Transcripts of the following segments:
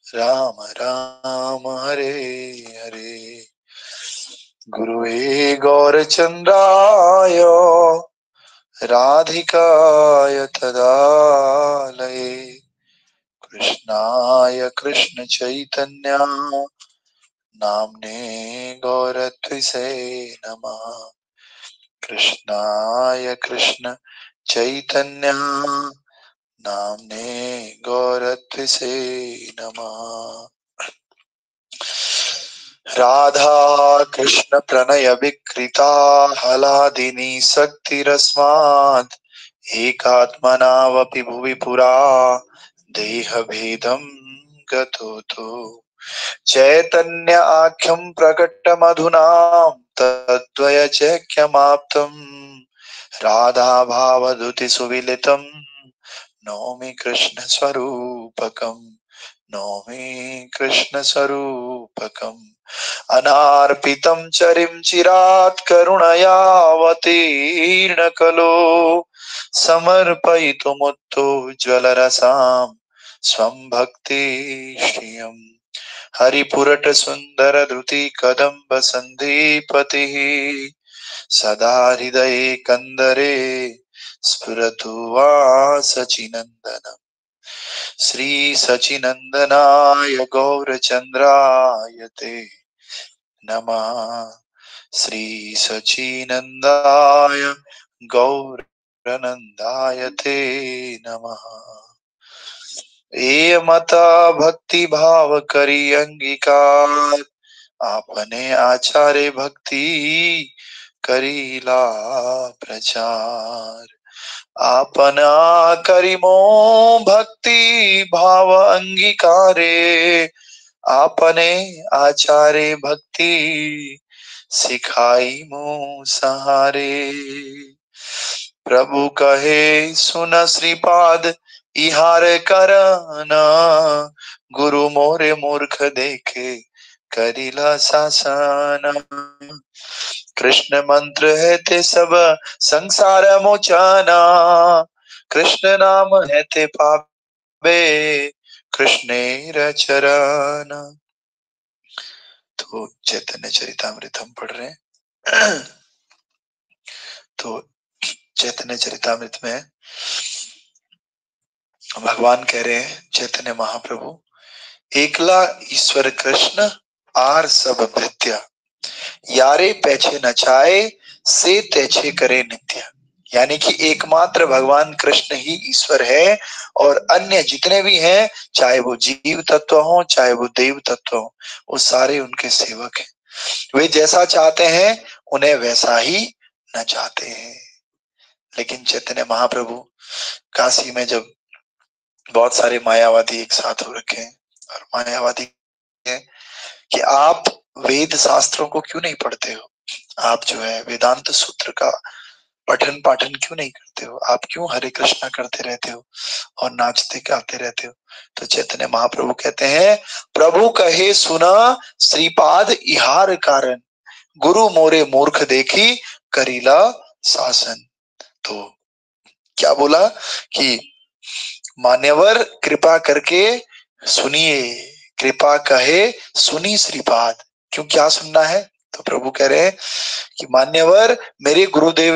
राम राम हरे हरे। गुरुवे गौरचन्द्राय राधिकाय तदालये कृष्णाय कृष्ण चैतन्य नाम्ने गौरत्विषे नमः। कृष्णाय कृष्ण चैतन्य नाम्ने गौरत्विषे नमः। राधा कृष्ण प्रणय विकृता हलादिनी शक्तिरस्मात् एकात्मनावपि भुवि पुरा देह भेदं गतो तो चैतन्य आख्यं प्रकटमधुना तद्वय चैक्यमाप्तम् राधा भावदुति सुविलितं नौमि कृष्ण स्वरूपकम् नौमि कृष्ण स्वरूपकम् अनार्पितं चरिं चिरात् करुणयावतीर्ण कलो समर्पयितुमुत्तो ज्वलरसां स्वं भक्ति श्रियम् हरिपुरट सुंदर धृति कदम्ब संदीपति सदा हृदये कंदरे स्फुरतु वा सचिनंदनम्। श्री सचिनंदनाय गौरचंद्राय ते नमः। श्री सचिनंदाय गौरनंदाय ते नमः। ए मता भक्ति भाव करी अंगीकार आपने आचार्य भक्ति करीला प्रचार आपना करिमो भक्ति भाव अंगीकारे आपने आचार्य भक्ति सिखाई मो सहारे। प्रभु कहे सुन श्रीपाद इहार करना गुरु मोरे मूर्ख देखे करिला शासन। कृष्ण मंत्र है ते सब संसार मोचाना कृष्ण नाम है ते पावे कृष्ण चरण। तो चैतन्य चरितामृत हम पढ़ रहे हैं। तो चैतन्य चरितामृत में भगवान कह रहे हैं चैतन्य महाप्रभु एकला ईश्वर कृष्ण आर सब भृत्या यारे पैछे नचाए से तैछे करे नित्य। यानी कि एकमात्र भगवान कृष्ण ही ईश्वर है और अन्य जितने भी हैं चाहे वो जीव तत्व हो चाहे वो देव तत्व हो वो सारे उनके सेवक हैं। वे जैसा चाहते हैं उन्हें वैसा ही नचाते हैं। लेकिन चैतन्य महाप्रभु काशी में जब बहुत सारे मायावादी एक साथ हो रखे हैं और मायावादी है कि आप वेद शास्त्रों को क्यों नहीं पढ़ते हो, आप जो है वेदांत सूत्र का पठन पाठन क्यों नहीं करते हो, आप क्यों हरे कृष्णा करते रहते हो और नाचते गाते रहते हो। तो चैतन्य महाप्रभु कहते हैं प्रभु कहे सुना श्रीपाद इहार कारण गुरु मोरे मूर्ख देखी करीला शासन। तो क्या बोला कि मान्यवर कृपा करके सुनिए, कृपा कहे सुनी श्रीपाद। क्यों क्या सुनना है? तो प्रभु कह रहे हैं कि मान्यवर मेरे गुरुदेव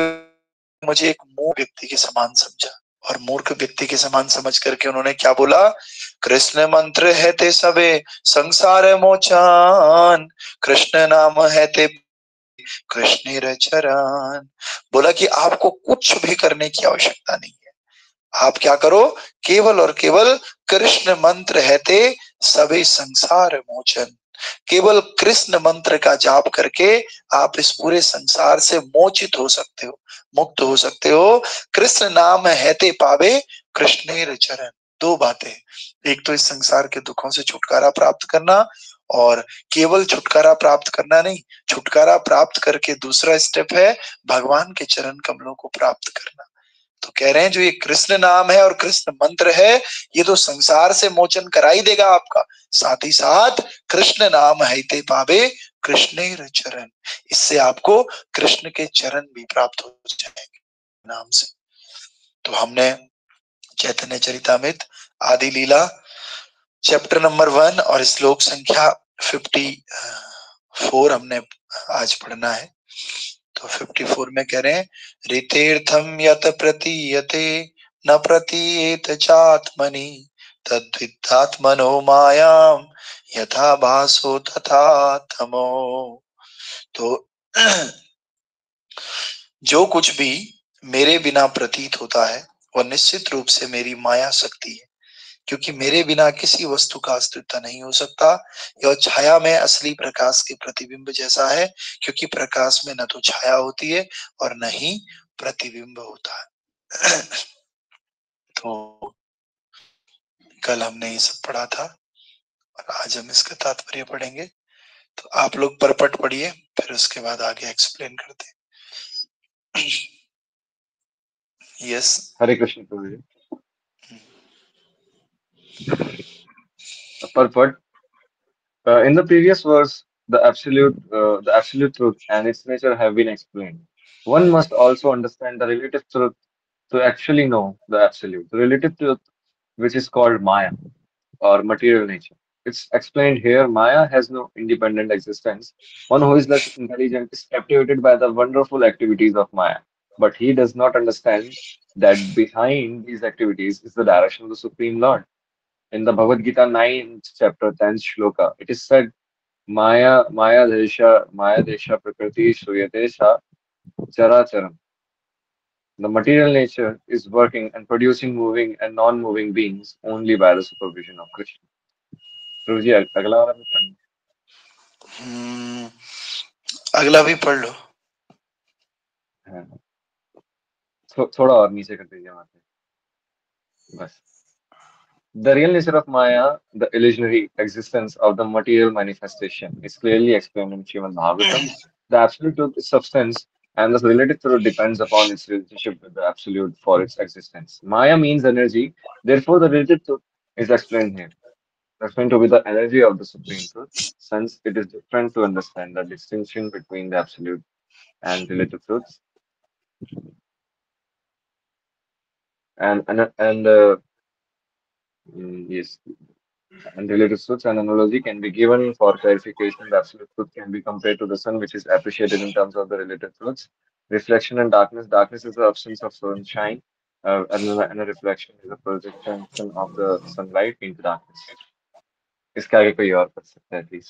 मुझे एक मूर्ख व्यक्ति के समान समझा और मूर्ख व्यक्ति के समान समझ करके उन्होंने क्या बोला, कृष्ण मंत्र है ते सबे संसार मोचान कृष्ण नाम है ते कृष्ण चरण। बोला कि आपको कुछ भी करने की आवश्यकता नहीं है, आप क्या करो केवल और केवल कृष्ण मंत्र है ते सभी संसार मोचन, केवल कृष्ण मंत्र का जाप करके आप इस पूरे संसार से मोचित हो सकते हो, मुक्त हो सकते हो। कृष्ण नाम है ते पावे कृष्णेर चरण। दो बातें, एक तो इस संसार के दुखों से छुटकारा प्राप्त करना और केवल छुटकारा प्राप्त करना नहीं, छुटकारा प्राप्त करके दूसरा स्टेप है भगवान के चरण कमलों को प्राप्त करना। तो कह रहे हैं जो ये कृष्ण नाम है और कृष्ण मंत्र है ये तो संसार से मोचन करा ही देगा आपका, साथ ही साथ कृष्ण नाम है ते पावे कृष्णेर चरण, इससे आपको कृष्ण के चरण भी प्राप्त हो जाएंगे नाम से। तो हमने चैतन्य चरितामृत आदि लीला चैप्टर नंबर 1 और श्लोक संख्या 54 हमने आज पढ़ना है। तो 54 में कह रहे हैं, ऋतेर्थम यत प्रतीयते न प्रतीयेत चात्मनि तद्विद्धात्मनो मायाम यथा भासो तथा तमो। तो जो कुछ भी मेरे बिना प्रतीत होता है वह निश्चित रूप से मेरी माया शक्ति है, क्योंकि मेरे बिना किसी वस्तु का अस्तित्व नहीं हो सकता। यह छाया में असली प्रकाश के प्रतिबिंब जैसा है, क्योंकि प्रकाश में न तो छाया होती है और न ही प्रतिबिंब होता है। तो कल हमने ये सब पढ़ा था और आज हम इसका तात्पर्य पढ़ेंगे। तो आप लोग परपट पढ़िए, फिर उसके बाद आगे एक्सप्लेन करते हैं। Yes, Hare Krishna Prabhu ji. Purport. In the previous verse, the absolute truth and its nature have been explained. One must also understand the relative truth to actually know the absolute. The relative truth, which is called Maya or material nature. It's explained here. Maya has no independent existence. One who is less intelligent is captivated by the wonderful activities of Maya, but he does not understand that behind these activities is the direction of the Supreme Lord. In the Bhagavad Gita 9th chapter, 10th shloka, it is said, Maya Desha Prakriti Shruyate Sha Characharam. The material nature is working and producing moving and non-moving beings only by the supervision of Krishna. प्रभु जी अगला वाला भी पढ़ना अगला भी पढ़ लो। है। थोड़ा और नीचे कर दीजिए वहां पे बस। The real nature of Maya, the illusionary existence of the material manifestation, is clearly explained in Srimad Bhagavatam. The absolute truth is substance, and the relative truth depends upon its relationship with the absolute for its existence. Maya means energy, therefore, the relative truth is explained here. Explained to be the energy of the supreme truth, since it is different to understand the distinction between the absolute and relative truths. Yes, and related truths and analogy can be given for clarification. The absolute truth can be compared to the sun, which is appreciated in terms of the related truths. Reflection and darkness. Darkness is the absence of sunshine, and a reflection is a projection of the sunlight into darkness. इसके आगे कोई और पढ़ सकता है please?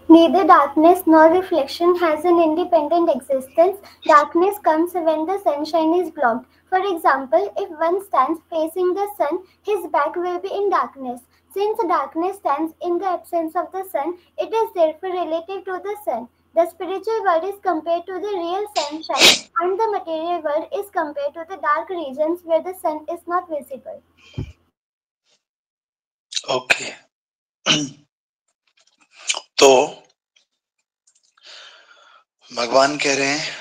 Neither darkness nor reflection has an independent existence. Darkness comes when the sunshine is blocked. For example, if one stands facing the sun, his back will be in darkness. Since darkness stands in the absence of the sun, it is therefore relative to the sun. The spiritual world is compared to the real sunshine, and the material world is compared to the dark regions where the sun is not visible. Okay तो भगवान कह रहे हैं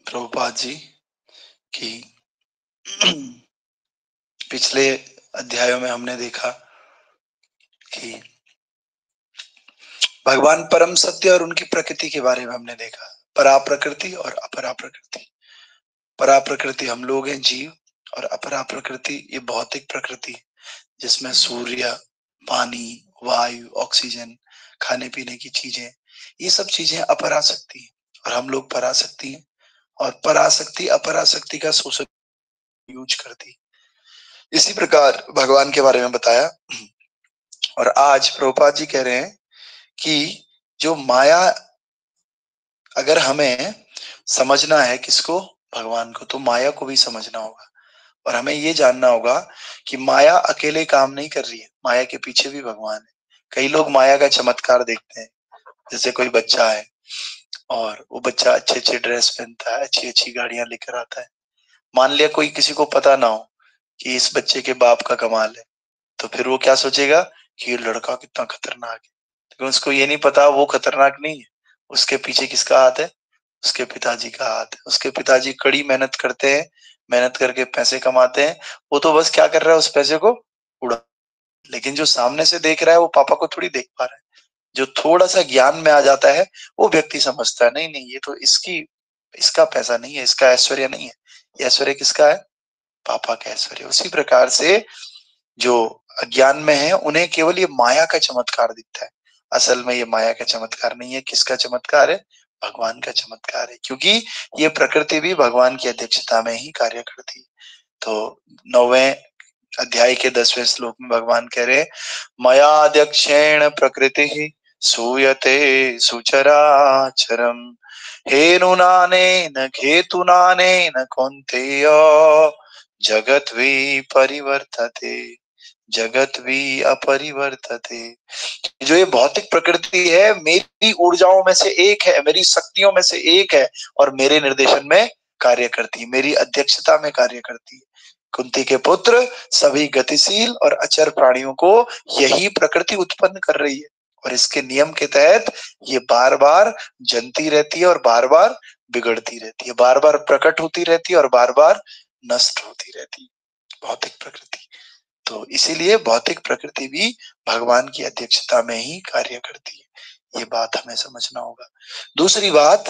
प्रभुपाद जी कि पिछले अध्यायों में हमने देखा कि भगवान परम सत्य और उनकी प्रकृति के बारे में हमने देखा, परा प्रकृति और अपरा प्रकृति। परा प्रकृति हम लोग हैं, जीव, और अपरा प्रकृति ये भौतिक प्रकृति जिसमें सूर्य, पानी, वायु, ऑक्सीजन, खाने पीने की चीजें, ये सब चीजें अपराशक्ति है और हम लोग पराशक्ति हैं, और पराशक्ति अपराशक्ति का शोषण यूज करती। इसी प्रकार भगवान के बारे में बताया। और आज प्रभुपाद जी कह रहे हैं कि जो माया, अगर हमें समझना है किसको, भगवान को, तो माया को भी समझना होगा और हमें ये जानना होगा कि माया अकेले काम नहीं कर रही है, माया के पीछे भी भगवान है। कई लोग माया का चमत्कार देखते हैं, जैसे कोई बच्चा है और वो बच्चा अच्छे अच्छे ड्रेस पहनता है, अच्छी अच्छी गाड़ियां लेकर आता है। मान लिया कोई किसी को पता ना हो कि इस बच्चे के बाप का कमाल है, तो फिर वो क्या सोचेगा कि ये लड़का कितना खतरनाक है। लेकिन उसको ये नहीं पता वो खतरनाक नहीं है, उसके पीछे किसका हाथ है, उसके पिताजी का हाथ है। उसके पिताजी कड़ी मेहनत करते हैं, मेहनत करके पैसे कमाते हैं, वो तो बस क्या कर रहा है, उस पैसे को उड़ा। लेकिन जो सामने से देख रहा है वो पापा को थोड़ी देख पा रहा है। जो थोड़ा सा ज्ञान में आ जाता है वो व्यक्ति समझता है, नहीं नहीं ये तो इसका पैसा नहीं है, इसका ऐश्वर्य नहीं है। ये ऐश्वर्य किसका है, पापा का ऐश्वर्य। उसी प्रकार से जो अज्ञान में है उन्हें केवल ये माया का चमत्कार दिखता है। असल में ये माया का चमत्कार नहीं है। किसका चमत्कार है? भगवान का चमत्कार है, क्योंकि ये प्रकृति भी भगवान की अध्यक्षता में ही कार्य करती है। तो 9वें अध्याय के 10वें श्लोक में भगवान कह रहे, मयाध्यक्षेण प्रकृति सूयते सुचराचरम हेनुनानेन घेतुनानेन कौन्तेय जगत भी परिवर्तते जगत भी अपरिवर्तते। जो ये भौतिक प्रकृति है मेरी ऊर्जाओं में से एक है, मेरी शक्तियों में से एक है और मेरे निर्देशन में कार्य करती है, मेरी अध्यक्षता में कार्य करती है। कुंती के पुत्र, सभी गतिशील और अचर प्राणियों को यही प्रकृति उत्पन्न कर रही है और इसके नियम के तहत ये बार बार जनती रहती है और बार बार बिगड़ती रहती है, बार बार प्रकट होती रहती है और बार बार नष्ट होती रहती है भौतिक प्रकृति। तो इसीलिए भौतिक प्रकृति भी भगवान की अध्यक्षता में ही कार्य करती है। ये बात हमें समझना होगा। दूसरी बात,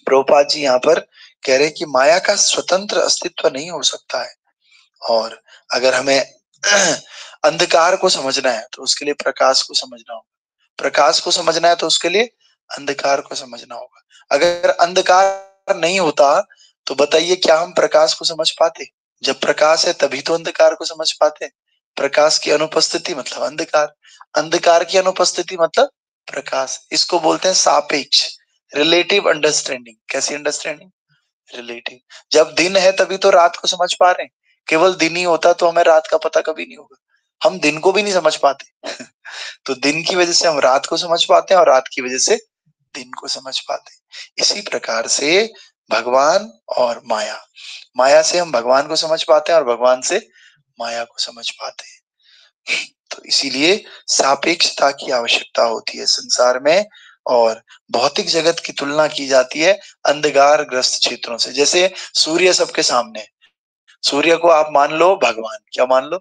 प्रभुपाद जी यहाँ पर कह रहे हैं कि माया का स्वतंत्र अस्तित्व नहीं हो सकता है और अगर हमें अंधकार को समझना है तो उसके लिए प्रकाश को समझना होगा, प्रकाश को समझना है तो उसके लिए अंधकार को समझना होगा। अगर अंधकार नहीं होता तो बताइए क्या हम प्रकाश को समझ पाते? जब प्रकाश है तभी तो अंधकार को समझ पाते हैं। प्रकाश की अनुपस्थिति मतलब अंधकार, अंधकार की अनुपस्थिति मतलब प्रकाश। इसको बोलते हैं सापेक्ष, रिलेटिव अंडरस्टैंडिंग। कैसी अंडरस्टैंडिंग? रिलेटिव। जब दिन है तभी तो रात को समझ पा रहे हैं, केवल दिन ही होता तो हमें रात का पता कभी नहीं होगा, हम दिन को भी नहीं समझ पाते तो दिन की वजह से हम रात को समझ पाते हैं और रात की वजह से दिन को समझ पाते हैं। इसी प्रकार से भगवान और माया, माया से हम भगवान को समझ पाते हैं और भगवान से माया को समझ पाते हैं। तो इसीलिए सापेक्षता की आवश्यकता होती है संसार में और भौतिक जगत की तुलना की जाती है अंधकार ग्रस्त क्षेत्रों से। जैसे सूर्य सबके सामने, सूर्य को आप मान लो भगवान, क्या मान लो?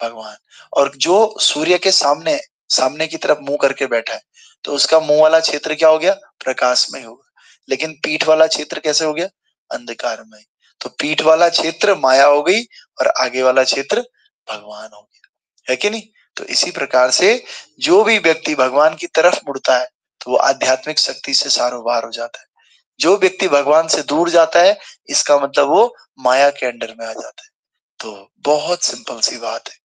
भगवान। और जो सूर्य के सामने सामने की तरफ मुंह करके बैठा है तो उसका मुंह वाला क्षेत्र क्या हो गया? प्रकाशमय होगा। लेकिन पीठ वाला क्षेत्र कैसे हो गया? अंधकारमय। तो पीठ वाला क्षेत्र माया हो गई और आगे वाला क्षेत्र भगवान हो गया, है कि नहीं? तो इसी प्रकार से जो भी व्यक्ति भगवान की तरफ मुड़ता है तो वो आध्यात्मिक शक्ति से सारोबार हो जाता है। जो व्यक्ति भगवान से दूर जाता है इसका मतलब वो माया के अंडर में आ जाता है। तो बहुत सिंपल सी बात है,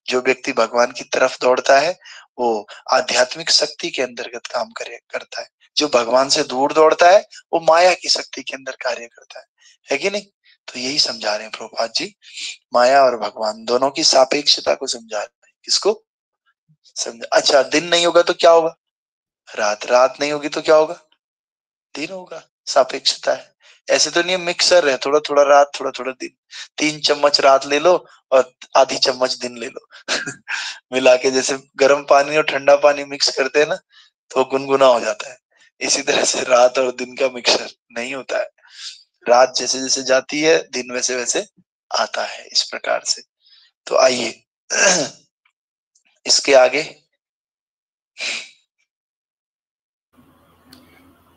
जो व्यक्ति भगवान की तरफ दौड़ता है वो आध्यात्मिक शक्ति के अंतर्गत काम करता है। जो भगवान से दूर दौड़ता है वो माया की शक्ति के अंदर कार्य करता है कि नहीं? तो यही समझा रहे हैं प्रभुपाद जी, माया और भगवान दोनों की सापेक्षता को समझा रहे हैं। किसको समझा? अच्छा, दिन नहीं होगा तो क्या होगा? रात, रात नहीं होगी तो क्या होगा? दिन होगा। सापेक्षता है। ऐसे तो नहीं मिक्सर है, थोड़ा थोड़ा रात थोड़ा थोड़ा दिन, 3 चम्मच रात ले लो और आधी चम्मच दिन ले लो मिला के, जैसे गर्म पानी और ठंडा पानी मिक्स करते हैं ना तो गुनगुना हो जाता है। इसी तरह से रात और दिन का मिक्सर नहीं होता है। रात जैसे जैसे जाती है दिन वैसे वैसे आता है, इस प्रकार से। तो आइए इसके आगे।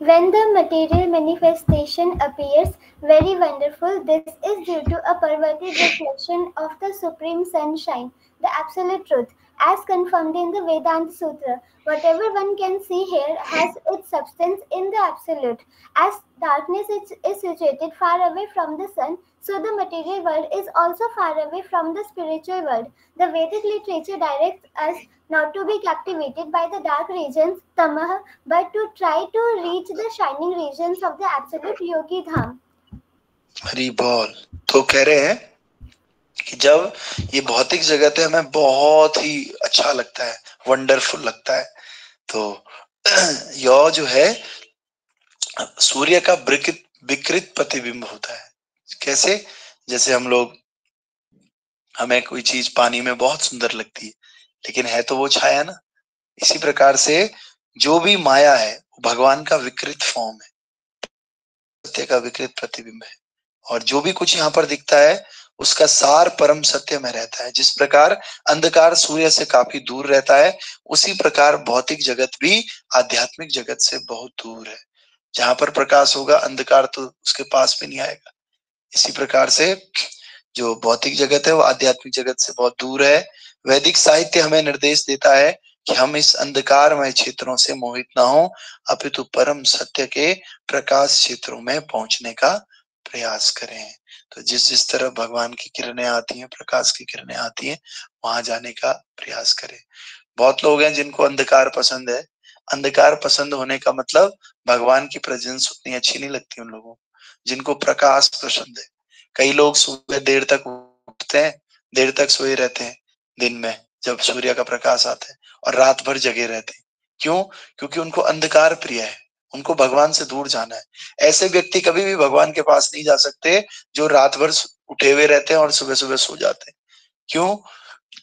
When the material manifestation appears very wonderful, this is due to a perverted reflection of the supreme sunshine, the absolute truth, as confirmed in the Vedanta Sutra. Whatever one can see here has its substance in the absolute. As darkness is situated far away from the sun, so the material world is also far away from the spiritual world. The Vedic literature directs us not to be captivated by the dark regions, tamah, but to try to reach the shining regions of the absolute yogi dham. Hari बोल। तो कह रहे हैं कि जब ये भौतिक जगत है हमें बहुत ही अच्छा लगता है, वंडरफुल लगता है, तो यह जो है सूर्य का विकृत प्रतिबिंब होता है। कैसे? जैसे हम लोग, हमें कोई चीज पानी में बहुत सुंदर लगती है लेकिन है तो वो छाया ना। इसी प्रकार से जो भी माया है वो भगवान का विकृत फॉर्म है, सत्य का विकृत प्रतिबिंब है। और जो भी कुछ यहाँ पर दिखता है उसका सार परम सत्य में रहता है। जिस प्रकार अंधकार सूर्य से काफी दूर रहता है उसी प्रकार भौतिक जगत भी आध्यात्मिक जगत से बहुत दूर है। जहां पर प्रकाश होगा अंधकार तो उसके पास भी नहीं आएगा। इसी प्रकार से जो भौतिक जगत है वो आध्यात्मिक जगत से बहुत दूर है। वैदिक साहित्य हमें निर्देश देता है कि हम इस अंधकारमय क्षेत्रों से मोहित ना हो, अपितु परम सत्य के प्रकाश क्षेत्रों में पहुंचने का प्रयास करें। तो जिस जिस तरफ भगवान की किरणें आती हैं, प्रकाश की किरणें आती हैं, वहां जाने का प्रयास करें। बहुत लोग हैं जिनको अंधकार पसंद है। अंधकार पसंद होने का मतलब भगवान की प्रेजेंस उतनी अच्छी नहीं लगती उन लोगों को। जिनको प्रकाश पसंद है, कई लोग सुबह देर तक उठते हैं, देर तक सोए रहते हैं दिन में जब सूर्य का प्रकाश आता है, और रात भर जगे रहते हैं। क्यों? क्योंकि उनको अंधकार प्रिय है, उनको भगवान से दूर जाना है। ऐसे व्यक्ति कभी भी भगवान के पास नहीं जा सकते जो रात भर उठे हुए रहते हैं और सुबह सुबह सो जाते हैं। क्यों?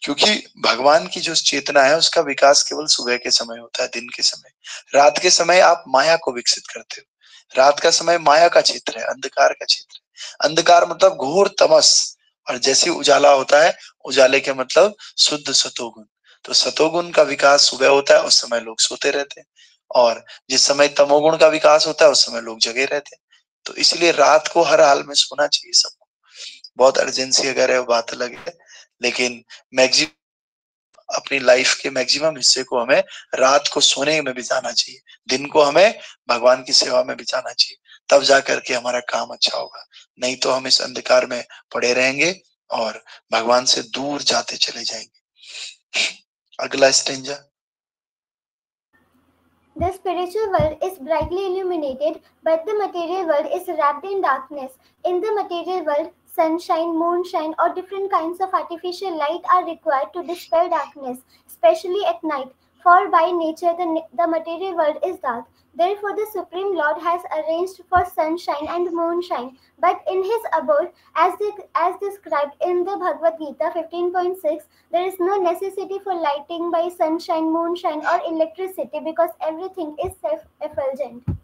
क्योंकि भगवान की जो चेतना है उसका विकास केवल सुबह के समय होता है, दिन के समय। रात के समय आप माया को विकसित करते हो। रात का समय माया का क्षेत्र है, अंधकार का क्षेत्र है। अंधकार मतलब घोर तमस, और जैसे उजाला होता है, उजाले के मतलब शुद्ध सतोगुण। तो सतोगुण का विकास सुबह होता है, उस समय लोग सोते रहते हैं, और जिस समय तमोगुण का विकास होता है उस समय लोग जगे रहते हैं। तो इसलिए रात को हर हाल में सोना चाहिए सबको। बहुत अर्जेंसी अगर है वो बात अलग है, लेकिन मैक्सिमम अपनी लाइफ के मैक्सिमम हिस्से को हमें रात को सोने में बिताना चाहिए, दिन को हमें भगवान की सेवा में बिताना चाहिए। तब जाकर के हमारा काम अच्छा होगा। नहीं तो हम इस अंधकार में पड़े रहेंगे और भगवान से दूर जाते चले जाएंगे। अगला stanza. The spiritual world is brightly illuminated, but the material world is wrapped in darkness. In the material world, sunshine, moonshine, or different kinds of artificial light are required to dispel darkness, especially at night. For by nature, the material world is dark. Therefore, the Supreme Lord has arranged for sunshine and moonshine. But in his abode, as described in the Bhagavad Gita 15.6, there is no necessity for lighting by sunshine, moonshine, or electricity because everything is self-effulgent.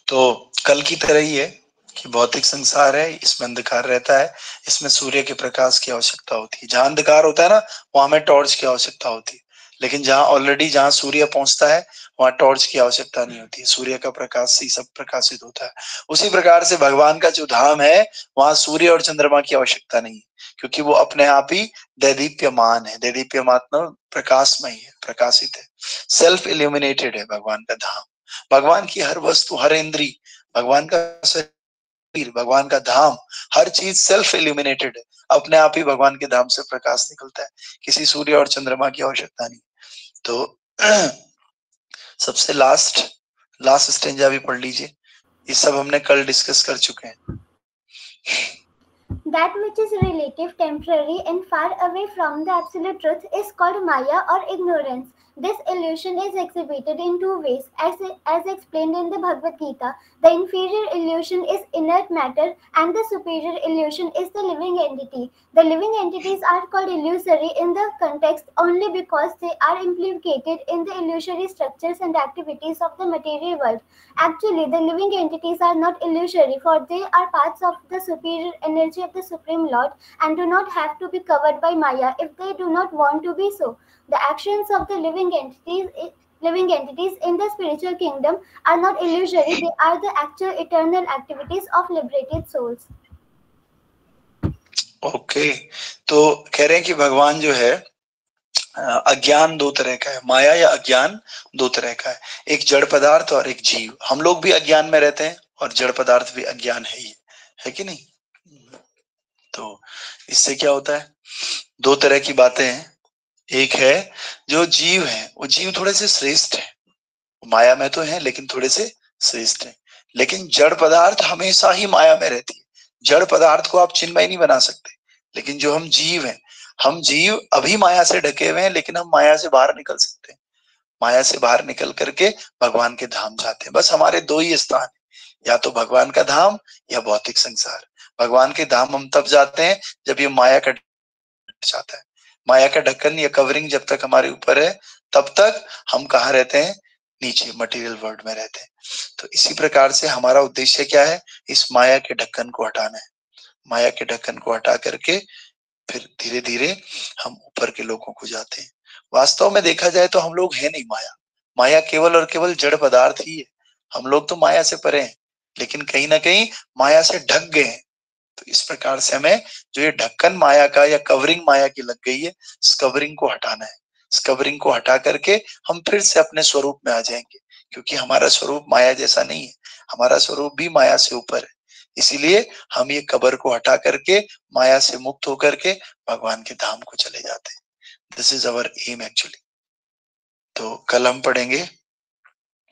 तो कल की तरह ही है कि भौतिक संसार है, इसमें अंधकार रहता है, इसमें सूर्य के प्रकाश की आवश्यकता होती है। जहां अंधकार होता है ना, वहां हमें टॉर्च की आवश्यकता होती है। लेकिन जहां सूर्य पहुंचता है, वहां टॉर्च की आवश्यकता नहीं होती है। सूर्य का प्रकाश से सब प्रकाशित होता है। उसी प्रकार से भगवान का जो धाम है, वहां सूर्य और चंद्रमा की आवश्यकता नहीं है, क्योंकि वो अपने आप ही दैदीप्यमान है। दैदीप्यमान मतलब प्रकाशमय है, प्रकाशित है, सेल्फ इल्यूमिनेटेड है भगवान का धाम। भगवान की हर वस्तु, हर इंद्री, भगवान का शरीर, भगवान का धाम, हर चीज सेल्फ इल्यूमिनेटेड है। अपने आप ही भगवान के धाम से प्रकाश निकलता है, किसी सूर्य और चंद्रमा की आवश्यकता नहीं। तो सबसे लास्ट स्टेंजा भी पढ़ लीजिए। ये सब हमने कल डिस्कस कर चुके हैं। That which is relative, temporary, and far away from the absolute truth is called Maya or ignorance. This illusion is exhibited in two ways, as explained in the Bhagavad Gita. The inferior illusion is inert matter, and the superior illusion is the living entity. The living entities are called illusory in the context only because they are implicated in the illusory structures and activities of the material world. Actually, the living entities are not illusory, for they are parts of the superior energy of the Supreme Lord and do not have to be covered by Maya if they do not want to be so. The actions of the living entities in the spiritual kingdom are not illusory, they are the actual eternal activities of liberated souls. Okay, तो कह रहे हैं कि भगवान जो है, अज्ञान दो तरह का है, माया या अज्ञान दो तरह का है। एक जड़ पदार्थ और एक जीव। हम लोग भी अज्ञान में रहते हैं और जड़ पदार्थ भी अज्ञान है ही, है कि नहीं? तो इससे क्या होता है, दो तरह की बातें हैं। एक है जो जीव है, वो जीव थोड़े से श्रेष्ठ है, माया में तो है लेकिन थोड़े से श्रेष्ठ है। लेकिन जड़ पदार्थ हमेशा ही माया में रहती है। जड़ पदार्थ को आप चिन्मय नहीं बना सकते। लेकिन जो हम जीव हैं, हम जीव अभी माया से ढके हुए हैं, लेकिन हम माया से बाहर निकल सकते हैं। माया से बाहर निकल करके भगवान के धाम जाते हैं। बस हमारे दो ही स्थान है, या तो भगवान का धाम या भौतिक संसार। भगवान के धाम हम तब जाते हैं जब ये माया का जाता है। माया का ढक्कन या कवरिंग जब तक हमारे ऊपर है, तब तक हम कहाँ रहते हैं? नीचे मटेरियल वर्ल्ड में रहते हैं। तो इसी प्रकार से हमारा उद्देश्य क्या है? इस माया के ढक्कन को हटाना है। माया के ढक्कन को हटा करके फिर धीरे धीरे हम ऊपर के लोगों को जाते हैं। वास्तव में देखा जाए तो हम लोग है नहीं माया। माया केवल और केवल जड़ पदार्थ ही है। हम लोग तो माया से परे हैं, लेकिन कहीं ना कहीं माया से ढक गए हैं। तो इस प्रकार से हमें जो ये ढक्कन माया का या कवरिंग माया की लग गई है, इस कवरिंग को हटाना है। इस कवरिंग को हटा करके हम फिर से अपने स्वरूप में आ जाएंगे, क्योंकि हमारा स्वरूप माया जैसा नहीं है, हमारा स्वरूप भी माया से ऊपर है। इसीलिए हम ये कबर को हटा करके माया से मुक्त होकर के भगवान के धाम को चले जाते हैं। This is our am actually. तो कल हम पढ़ेंगे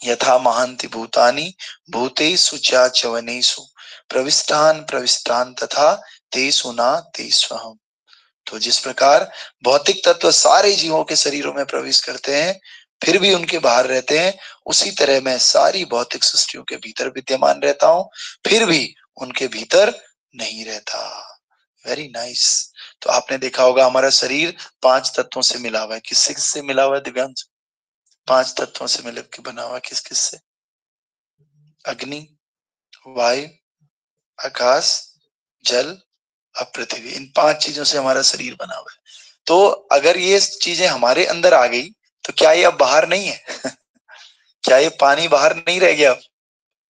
यथा महांति भूतानि भूतेषु च चवनेषु प्रविष्टान प्रविष्टान तथा तेषु न तेष्वहम्। तो जिस प्रकार भौतिक तत्व सारे जीवों के शरीरों में प्रवेश करते हैं फिर भी उनके बाहर रहते हैं, उसी तरह मैं सारी भौतिक सृष्टियों के भीतर विद्यमान रहता हूं फिर भी उनके भीतर नहीं रहता। Very nice. तो आपने देखा होगा हमारा शरीर 5 तत्वों से मिला हुआ है। किससे किससे मिला हुआ है दिव्यांश? 5 तत्वों से मिलकर के बना हुआ। किस किस से? अग्नि, वायु, आकाश, जल और पृथ्वी। इन 5 चीजों से हमारा शरीर बना हुआ है। तो अगर ये चीजें हमारे अंदर आ गई तो क्या ये अब बाहर नहीं है? क्या ये पानी बाहर नहीं रह गया?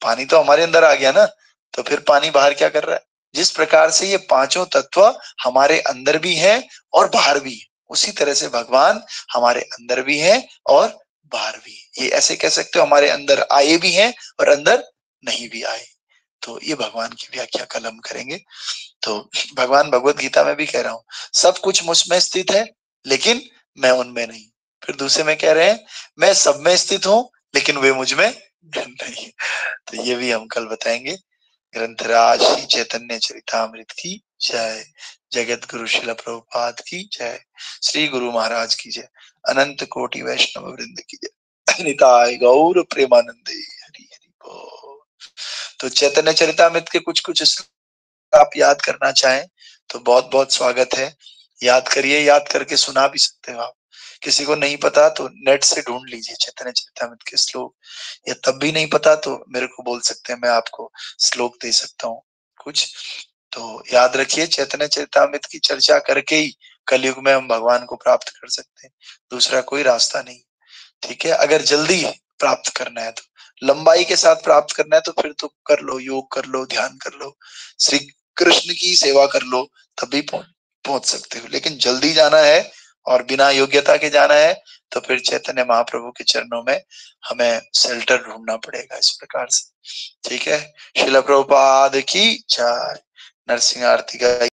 पानी तो हमारे अंदर आ गया ना, तो फिर पानी बाहर क्या कर रहा है? जिस प्रकार से ये 5 तत्व हमारे अंदर भी है और बाहर भी है, उसी तरह से भगवान हमारे अंदर भी है और बाहर भी है। ये ऐसे कह सकते हो हमारे अंदर आए भी हैं और अंदर नहीं भी आए। तो ये भगवान की व्याख्या कल हम करेंगे। तो भगवान भगवत गीता में भी कह रहा हूं सब कुछ मुझ में स्थित है लेकिन मैं उनमें नहीं। फिर दूसरे में कह रहे हैं मैं सब में स्थित हूं लेकिन वे मुझ में नहीं। तो ये भी हम कल बताएंगे। ग्रंथराज श्री चैतन्य चरितामृत की जय। जगत गुरु श्रील प्रभुपाद की जय। श्री गुरु महाराज की जय। अनंत कोटि वैष्णव वृंद की जय। निताय गौर प्रेमानंदे। हरि हरि बोल। तो चैतन्य चरितामृत के कुछ कुछ आप याद करना चाहें तो बहुत बहुत स्वागत है। याद करिए, याद करके सुना भी सकते हो आप। किसी को नहीं पता तो नेट से ढूंढ लीजिए चैतन्य चरितामृत के श्लोक, या तब भी नहीं पता तो मेरे को बोल सकते हैं, मैं आपको श्लोक दे सकता हूँ कुछ। तो याद रखिए चैतन्य चरितामृत की चर्चा करके ही कलयुग में हम भगवान को प्राप्त कर सकते हैं, दूसरा कोई रास्ता नहीं। ठीक है, अगर जल्दी प्राप्त करना है तो, लंबाई के साथ प्राप्त करना है तो फिर तो कर लो, योग कर लो, ध्यान कर लो, श्री कृष्ण की सेवा कर लो, तभी पहुंच सकते हो। लेकिन जल्दी जाना है और बिना योग्यता के जाना है तो फिर चैतन्य महाप्रभु के चरणों में हमें शेल्टर ढूंढना पड़ेगा इस प्रकार से। ठीक है, श्रील प्रभुपाद की जय। नरसिंह आरती का